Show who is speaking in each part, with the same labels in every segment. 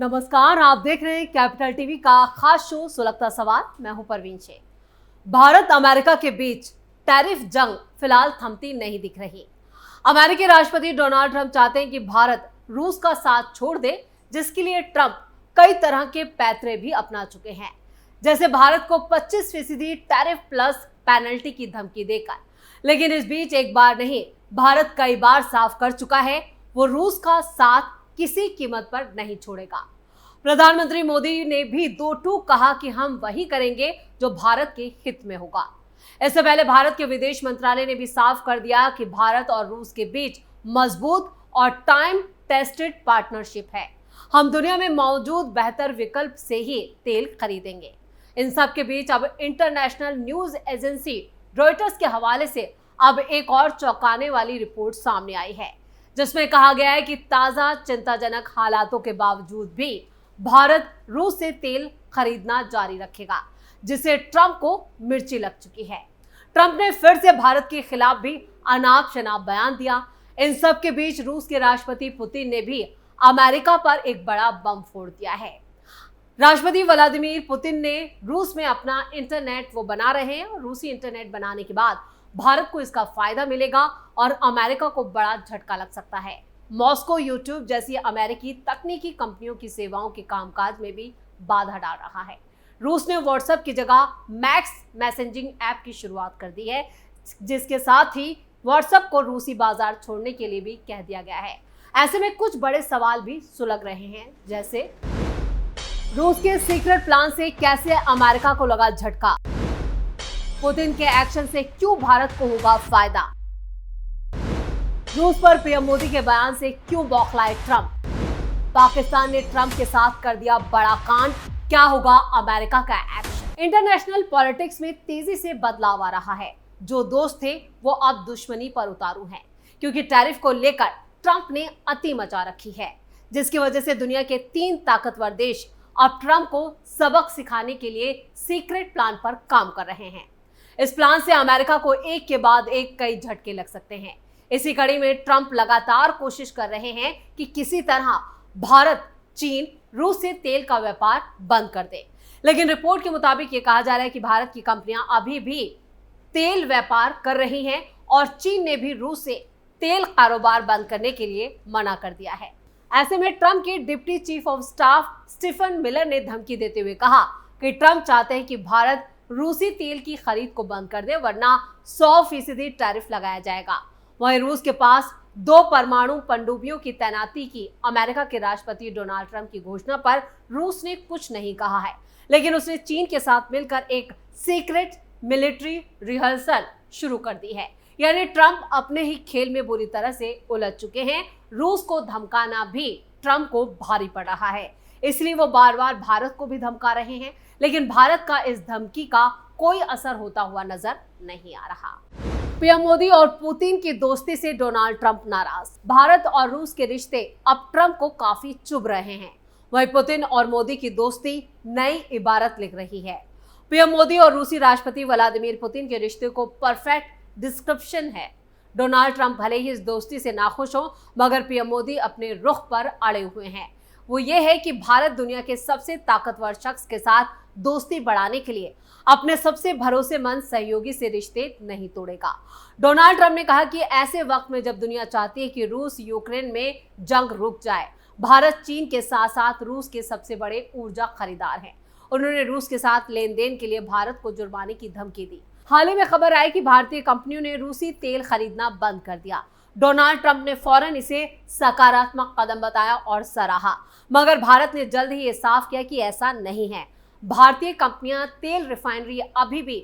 Speaker 1: नमस्कार, आप देख रहे हैं कैपिटल टीवी का खास शो सुलगता सवाल। मैं हूं परवीन शेख। भारत अमेरिका के बीच टैरिफ जंग फिलहाल थमती नहीं दिख रही। अमेरिकी राष्ट्रपति डोनाल्ड ट्रंप चाहते हैं कि भारत रूस का साथ छोड़ दे, जिसके लिए ट्रंप कई तरह के पैंतरे भी अपना चुके हैं, जैसे भारत को 25% टैरिफ प्लस पेनल्टी की धमकी देकर। लेकिन इस बीच एक बार नहीं, भारत कई बार साफ कर चुका है वो रूस का साथ किसी कीमत पर नहीं छोड़ेगा। प्रधानमंत्री मोदी ने भी दो टूक कहा कि हम वही करेंगे जो भारत के हित में होगा। इससे पहले भारत के विदेश मंत्रालय ने भी साफ कर दिया कि भारत और रूस के बीच मजबूत और टाइम टेस्टेड पार्टनरशिप है। हम दुनिया में मौजूद बेहतर विकल्प से ही तेल खरीदेंगे। इन सब के बीच अब इंटरनेशनल न्यूज एजेंसी रॉयटर्स के हवाले से अब एक और चौंकाने वाली रिपोर्ट सामने आई है, जिसमें कहा गया है कि ताजा चिंताजनक हालातों के बावजूद भी भारत रूस से तेल खरीदना जारी रखेगा, जिससे ट्रंप को मिर्ची लग चुकी है। ट्रंप ने फिर से भारत के खिलाफ भी अनाप शनाप बयान दिया। इन सब के बीच रूस के राष्ट्रपति पुतिन ने भी अमेरिका पर एक बड़ा बम फोड़ दिया है। राष्ट्रपति व्लादिमीर पुतिन ने रूस में अपना इंटरनेट वो बना रहे हैं और रूसी इंटरनेट बनाने के बाद भारत को इसका फायदा मिलेगा और अमेरिका को बड़ा झटका लग सकता है। मॉस्को यूट्यूब जैसी अमेरिकी तकनीकी कंपनियों की सेवाओं के कामकाज में भी बाधा डाल रहा है। रूस ने व्हाट्सएप की जगह मैक्स मैसेजिंग ऐप की शुरुआत कर दी है, जिसके साथ ही व्हाट्सएप को रूसी बाजार छोड़ने के लिए भी कह दिया गया है। ऐसे में कुछ बड़े सवाल भी सुलग रहे हैं, जैसे रूस के सीक्रेट प्लान से कैसे अमेरिका को लगा झटका, पुतिन के एक्शन से क्यों भारत को होगा फायदा, रूस पर पीएम मोदी के बयान से क्यों बौखलाए ट्रंप, पाकिस्तान ने ट्रंप के साथ कर दिया बड़ा कांड, क्या होगा अमेरिका का एक्शन। इंटरनेशनल पॉलिटिक्स में तेजी से बदलाव आ रहा है। जो दोस्त थे वो अब दुश्मनी पर उतारू हैं, क्योंकि टैरिफ को लेकर ट्रंप ने अति मचा रखी है, जिसकी वजह से दुनिया के 3 ताकतवर देश अब ट्रंप को सबक सिखाने के लिए सीक्रेट प्लान पर काम कर रहे हैं। इस प्लान से अमेरिका को एक के बाद एक कई झटके लग सकते हैं। इसी कड़ी में ट्रंप लगातार कोशिश कर रहे हैं कि किसी तरह भारत चीन रूस से तेल का व्यापार बंद कर दे। लेकिन रिपोर्ट के मुताबिक ये कहा जा रहा है कि भारत की कंपनियां अभी भी तेल व्यापार कर रही हैं और चीन ने भी रूस से तेल कारोबार बंद करने के लिए मना कर दिया है। ऐसे में ट्रंप के deputy chief of staff Stephen Miller ने धमकी देते हुए कहा कि ट्रंप चाहते हैं कि भारत रूसी तेल की खरीद को बंद कर दे, वरना 100% टैरिफ लगाया जाएगा। वहीं रूस के पास 2 परमाणु पनडुब्बियों की तैनाती की अमेरिका के राष्ट्रपति डोनाल्ड ट्रंप की घोषणा पर रूस ने कुछ नहीं कहा है, लेकिन उसने चीन के साथ मिलकर एक सीक्रेट मिलिट्री रिहर्सल शुरू कर दी है। यानी ट्रंप अपने ही खेल में बुरी तरह से उलझ चुके हैं। रूस को धमकाना भी ट्रंप को भारी पड़ रहा है, इसलिए वो बार बार भारत को भी धमका रहे हैं, लेकिन भारत का इस धमकी का कोई असर होता हुआ नजर नहीं आ रहा। पीएम मोदी और पुतिन की दोस्ती से डोनाल्ड ट्रंप नाराज। भारत और रूस के रिश्ते अब ट्रंप को काफी चुभ रहे हैं। वहीं पुतिन और मोदी की दोस्ती नई इबारत लिख रही है। पीएम मोदी और रूसी राष्ट्रपति व्लादिमीर पुतिन के रिश्ते को परफेक्ट डिस्क्रिप्शन है। डोनाल्ड ट्रंप भले ही इस दोस्ती से नाखुश हो, मगर पीएम मोदी अपने रुख पर अड़े हुए हैं। वो ये है कि भारत दुनिया के सबसे ताकतवर शख्स के साथ दोस्ती बढ़ाने के लिए अपने सबसे भरोसेमंद सहयोगी से रिश्ते नहीं तोड़ेगा। डोनाल्ड ट्रंप ने कहा कि ऐसे वक्त में जब दुनिया चाहती है कि रूस यूक्रेन में जंग रुक जाए, भारत चीन के साथ साथ रूस के सबसे बड़े ऊर्जा खरीदार है। उन्होंने रूस के साथ लेन देन के लिए भारत को जुर्माने की धमकी दी। हाल ही में खबर आई कि भारतीय कंपनियों ने रूसी तेल खरीदना बंद कर दिया। डोनाल्ड ट्रंप ने फौरन इसे सकारात्मक कदम बताया और सराहा, मगर भारत ने जल्द ही ये साफ किया कि ऐसा नहीं है। भारतीय कंपनियां तेल रिफाइनरी अभी भी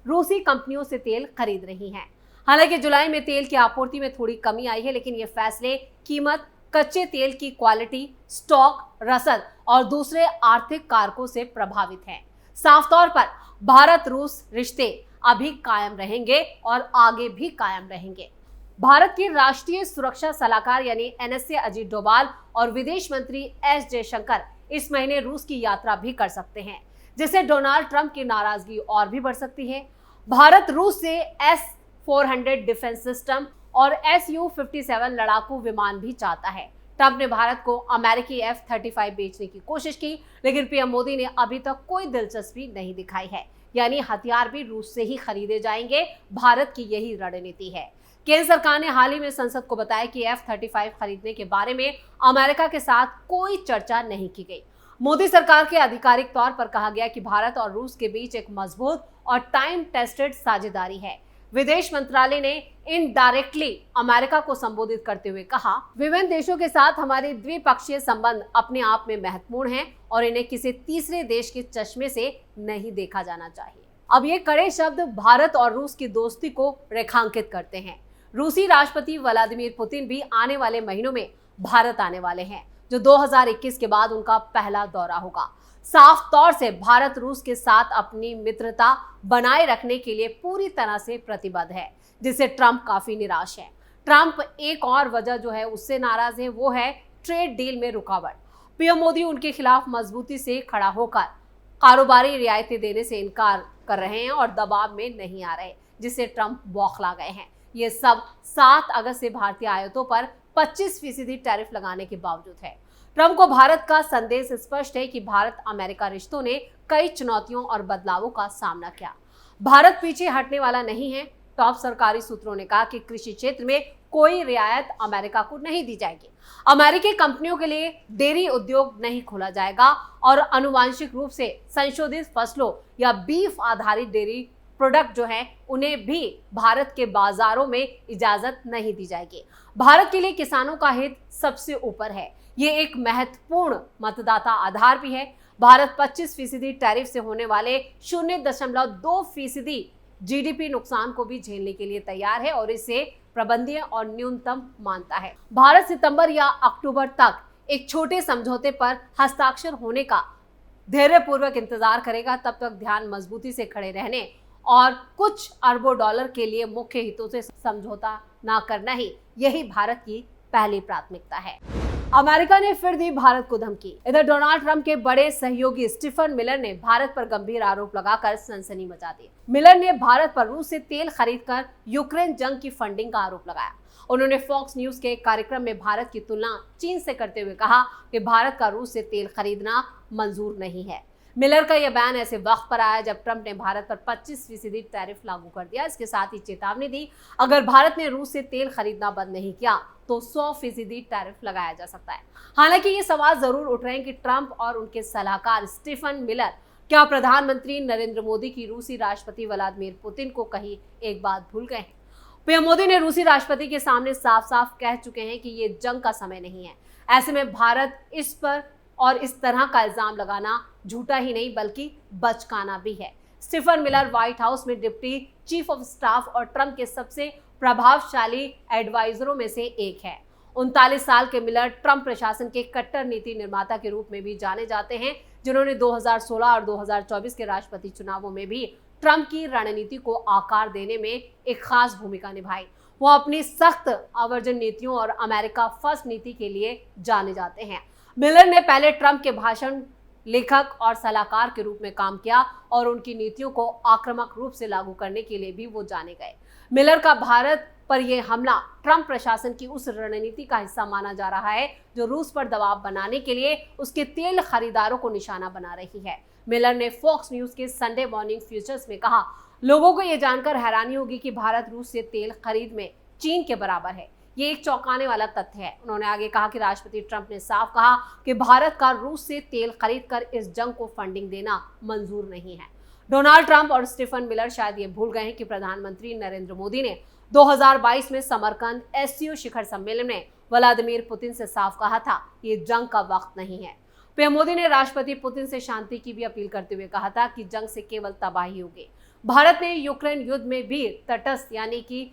Speaker 1: रूसी कंपनियों से तेल खरीद रही हैं। हालांकि जुलाई में तेल की आपूर्ति में थोड़ी कमी आई है, लेकिन ये फैसले कीमत, कच्चे तेल की क्वालिटी, स्टॉक, रसद और दूसरे आर्थिक कारकों से प्रभावित हैं। साफ तौर पर भारत रूस रिश्ते अभी कायम रहेंगे और आगे भी कायम रहेंगे। भारत के राष्ट्रीय सुरक्षा सलाहकार यानी एनएसए अजीत डोभाल और विदेश मंत्री एस जयशंकर इस महीने रूस की यात्रा भी कर सकते हैं, जिससे डोनाल्ड ट्रंप की नाराजगी और भी बढ़ सकती है। भारत रूस से S-400 डिफेंस सिस्टम और Su-57 लड़ाकू विमान भी चाहता है। ट्रंप ने भारत को अमेरिकी F-35 बेचने की कोशिश की, लेकिन पीएम मोदी ने अभी तक कोई दिलचस्पी नहीं दिखाई है। यानी हथियार भी रूस से ही खरीदे जाएंगे। भारत की यही रणनीति है। केंद्र सरकार ने हाल ही में संसद को बताया कि F-35 खरीदने के बारे में अमेरिका के साथ कोई चर्चा नहीं की गई। मोदी सरकार के आधिकारिक तौर पर कहा गया कि भारत और रूस के बीच एक मजबूत और टाइम टेस्टेड साझेदारी है। विदेश मंत्रालय ने इनडायरेक्टली अमेरिका को संबोधित करते हुए कहा, विभिन्न देशों के साथ हमारे द्विपक्षीय संबंध अपने आप में महत्वपूर्ण हैं और इन्हें किसी तीसरे देश के चश्मे से नहीं देखा जाना चाहिए। अब ये कड़े शब्द भारत और रूस की दोस्ती को रेखांकित करते हैं। रूसी राष्ट्रपति व्लादिमीर पुतिन भी आने वाले महीनों में भारत आने वाले हैं, जो 2021 के बाद उनका पहला दौरा होगा। साफ तौर से भारत रूस के साथ अपनी मित्रता बनाए रखने के लिए पूरी तरह से प्रतिबद्ध है, जिससे ट्रंप काफी निराश है। ट्रंप एक और वजह जो है उससे नाराज है, वो है ट्रेड डील में रुकावट। पीएम मोदी उनके खिलाफ मजबूती से खड़ा होकर कारोबारी रियायतें देने से इनकार कर रहे हैं और दबाव में नहीं आ रहे, जिससे ट्रंप बौखला गए हैं। ये सब 7 अगस्त से भारतीय आयातों पर 25% टैरिफ लगाने के बावजूद है। ट्रंप को भारत का संदेश स्पष्ट है कि भारत अमेरिका रिश्तों ने कई चुनौतियों और बदलावों का सामना किया। भारत पीछे हटने वाला नहीं है। टॉप सरकारी सूत्रों ने कहा कि कृषि क्षेत्र में कोई रियायत अमेरिका को नहीं दी जाएगी। अमेरिकी कंपनियों के लिए डेयरी उद्योग नहीं खोला जाएगा और आनुवांशिक रूप से संशोधित फसलों या बीफ आधारित डेयरी प्रोडक्ट जो है उन्हें भी भारत के बाजारों में इजाजत नहीं दी जाएगी। भारत के लिए किसानों का हित सबसे ऊपर है। ये एक महत्वपूर्ण मतदाता आधार भी है। भारत 25% टैरिफ से होने वाले 0.2% जीडीपी नुकसान को भी झेलने के लिए तैयार है और इसे प्रबंधनीय और न्यूनतम मानता है। भारत सितंबर या अक्टूबर तक एक छोटे समझौते पर हस्ताक्षर होने का धैर्यपूर्वक इंतजार करेगा। तब तक ध्यान मजबूती से खड़े रहने और कुछ अरबों डॉलर के लिए मुख्य हितों से समझौता ना करना ही यही भारत की पहली प्राथमिकता है। अमेरिका ने फिर दी भारत को धमकी। इधर डोनाल्ड ट्रंप के बड़े सहयोगी स्टीफन मिलर ने भारत पर गंभीर आरोप लगाकर सनसनी मचा दी। मिलर ने भारत पर रूस से तेल खरीदकर यूक्रेन जंग की फंडिंग का आरोप लगाया। उन्होंने फॉक्स न्यूज के एक कार्यक्रम में भारत की तुलना चीन से करते हुए कहा कि भारत का रूस से तेल खरीदना मंजूर नहीं है। मिलर का यह बयान ऐसे वक्त पर आया जब ट्रंप ने भारत पर 25% टैरिफ लागू कर दिया। इसके साथ ही चेतावनी दी, अगर भारत ने रूस से तेल खरीदना बंद नहीं किया तो 100% टैरिफ लगाया जा सकता है। हालांकि ये सवाल जरूर उठ रहे हैं कि ट्रंप और उनके सलाहकार स्टीफन मिलर क्या प्रधानमंत्री नरेंद्र मोदी की रूसी राष्ट्रपति व्लादिमीर पुतिन को कहीं एक बात भूल गए हैं। पीएम मोदी ने रूसी राष्ट्रपति के सामने साफ साफ कह चुके हैं कि ये जंग का समय नहीं है। ऐसे में भारत इस पर और इस तरह का इल्जाम लगाना झूठा ही नहीं बल्कि बचकाना भी है। स्टीफन मिलर व्हाइट हाउस में डिप्टी चीफ ऑफ स्टाफ और ट्रंप के सबसे प्रभावशाली एडवाइजरों में से एक है। 39 साल के मिलर ट्रंप प्रशासन के कट्टर नीति निर्माता के रूप में भी जाने जाते हैं, जिन्होंने 2016 और 2024 के राष्ट्रपति चुनावों में भी ट्रंप की रणनीति को आकार देने में एक खास भूमिका निभाई। वो अपनी सख्त आवर्जन नीतियों और अमेरिका फर्स्ट नीति के लिए जाने जाते हैं। मिलर ने पहले ट्रंप के भाषण लेखक और सलाहकार के रूप में काम किया और उनकी नीतियों को आक्रामक रूप से लागू करने के लिए भी वो जाने गए। मिलर का भारत पर यह हमला ट्रंप प्रशासन की उस रणनीति का हिस्सा माना जा रहा है जो रूस पर दबाव बनाने के लिए उसके तेल खरीदारों को निशाना बना रही है। मिलर ने फॉक्स न्यूज के संडे मॉर्निंग फ्यूचर्स में कहा, लोगों को यह जानकर हैरानी होगी कि भारत रूस से तेल खरीद में चीन के बराबर है। ये एक चौंकाने वाला तथ्य है। उन्होंने आगे कहा कि राष्ट्रपति ट्रंप ने साफ कहा कि भारत का रूस से तेल खरीदकर इस जंग को फंडिंग देना मंजूर नहीं है। डोनाल्ड ट्रंप और स्टीफन मिलर शायद ये भूल गए हैं कि प्रधानमंत्री नरेंद्र मोदी ने 2022 में समरकंद एससीओ शिखर सम्मेलन में व्लादिमीर पुतिन से साफ कहा था ये जंग का वक्त नहीं है। पीएम मोदी ने राष्ट्रपति पुतिन से शांति की भी अपील करते हुए कहा था कि जंग से केवल तबाही होगी। भारत ने यूक्रेन युद्ध में भी तटस्थ यानी कि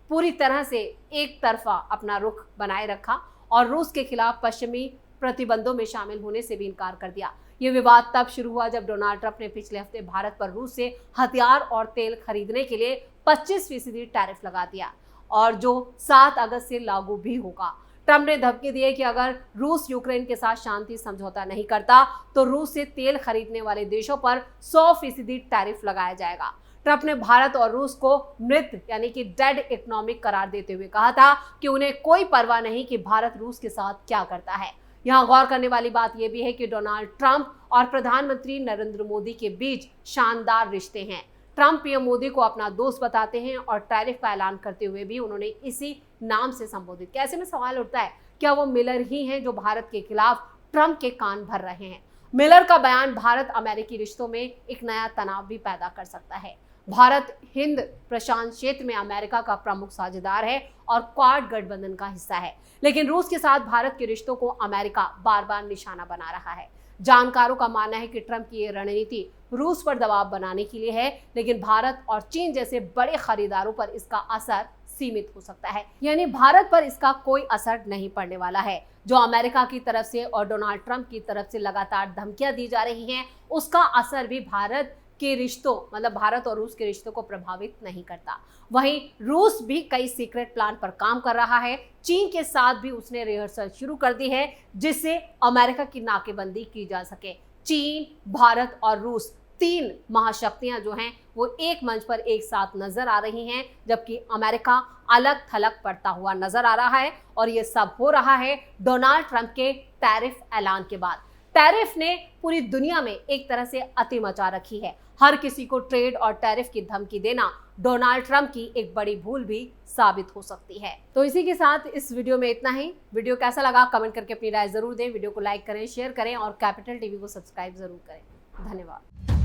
Speaker 1: पूरी तरह से एक तरफा अपना रुख बनाए रखा और रूस के खिलाफ पश्चिमी प्रतिबंधों में शामिल होने से भी इनकार कर दिया। ये विवाद तब शुरू हुआ जब डोनाल्ड ट्रंप ने पिछले हफ्ते भारत पर रूस से हथियार और तेल खरीदने के लिए 25% टैरिफ लगा दिया और जो 7 अगस्त से लागू भी होगा। ट्रंप ने धमकी दी है कि अगर रूस यूक्रेन के साथ शांति समझौता नहीं करता तो रूस से तेल खरीदने वाले देशों पर 100% टैरिफ लगाया जाएगा। ट्रंप ने भारत और रूस को मृत यानी कि डेड इकोनॉमिक करार देते हुए कहा था कि उन्हें कोई परवाह नहीं कि भारत रूस के साथ क्या करता है। यहाँ गौर करने वाली बात यह भी है कि डोनाल्ड ट्रंप और प्रधानमंत्री नरेंद्र मोदी के बीच शानदार रिश्ते हैं। ट्रंप पीएम मोदी को अपना दोस्त बताते हैं और टैरिफ का ऐलान करते हुए भी उन्होंने इसी नाम से संबोधित किया। ऐसे में सवाल उठता है, क्या वो मिलर ही हैं जो भारत के खिलाफ ट्रंप के कान भर रहे हैं? मिलर का बयान भारत अमेरिकी रिश्तों में एक नया तनाव भी पैदा कर सकता है। भारत हिंद प्रशांत क्षेत्र में अमेरिका का प्रमुख साझेदार है और क्वाड गठबंधन का हिस्सा है, लेकिन रूस के साथ भारत के रिश्तों को अमेरिका बार बार निशाना बना रहा है। जानकारों का मानना है कि ट्रंप की ये रणनीति रूस पर दबाव बनाने के लिए है, लेकिन भारत और चीन जैसे बड़े खरीदारों पर इसका असर सीमित हो सकता है। यानी भारत पर इसका कोई असर नहीं पड़ने वाला है। जो अमेरिका की तरफ से और डोनाल्ड ट्रंप की तरफ से लगातार धमकियां दी जा रही हैं, उसका असर भी भारत के रिश्तों मतलब भारत और रूस के रिश्तों को प्रभावित नहीं करता। वहीं रूस भी कई सीक्रेट प्लान पर काम कर रहा है। चीन के साथ भी उसने रिहर्सल शुरू कर दी है जिससे अमेरिका की नाकेबंदी की जा सके। चीन, भारत और रूस, तीन महाशक्तियां जो हैं वो एक मंच पर एक साथ नजर आ रही हैं, जबकि अमेरिका अलग थलग पड़ता हुआ नजर आ रहा है। और ये सब हो रहा है डोनाल्ड ट्रंप के टैरिफ ऐलान के बाद। टैरिफ ने पूरी दुनिया में एक तरह से अति मचा रखी है। हर किसी को ट्रेड और टैरिफ की धमकी देना डोनाल्ड ट्रंप की एक बड़ी भूल भी साबित हो सकती है। तो इसी के साथ इस वीडियो में इतना ही। वीडियो कैसा लगा कमेंट करके अपनी राय जरूर दें। वीडियो को लाइक करें, शेयर करें और कैपिटल टीवी को सब्सक्राइब जरूर करें। धन्यवाद।